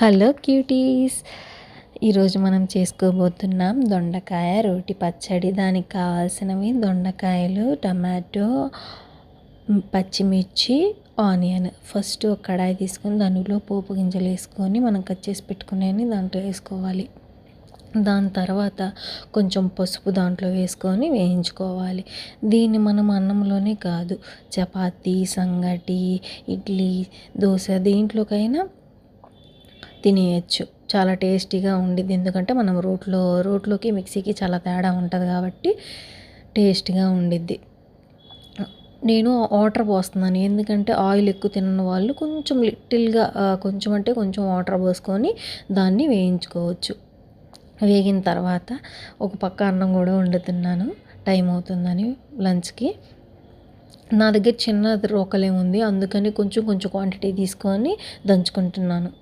Hello cuties. ఈరోజు మనం చేసుకోబోతున్నాం దొండకాయ రోటి పచ్చడి. దానికి కావాల్సినవి దొండకాయలు, టమాటో, పచ్చిమిర్చి, ఆనియన్. ఫస్ట్ ఒక కడాయి తీసుకొని దానిలో పోపు గింజలు వేసుకొని మనం కట్ చేసి పెట్టుకునేవి దాంట్లో వేసుకోవాలి. దాని తర్వాత కొంచెం పసుపు దాంట్లో వేసుకొని వేయించుకోవాలి. దీన్ని మనం అన్నంలోనే కాదు, చపాతీ, సంగటి, ఇడ్లీ, దోశ దేంట్లోకైనా తినేయచ్చు. చాలా టేస్టీగా ఉండిద్ది. ఎందుకంటే మనం రోట్లోకి మిక్సీకి చాలా తేడా ఉంటుంది కాబట్టి టేస్ట్గా ఉండిద్ది. నేను వాటర్ పోస్తున్నాను, ఎందుకంటే ఆయిల్ ఎక్కువ తినని వాళ్ళు కొంచెం లిటిల్గా కొంచెం అంటే కొంచెం వాటర్ పోసుకొని దాన్ని వేయించుకోవచ్చు. వేగిన తర్వాత ఒక పక్క అన్నం కూడా వండుతున్నాను, టైం అవుతుందని లంచ్కి. నా దగ్గర చిన్న రోకలే ఉంది, అందుకని కొంచెం క్వాంటిటీ తీసుకొని దంచుకుంటున్నాను.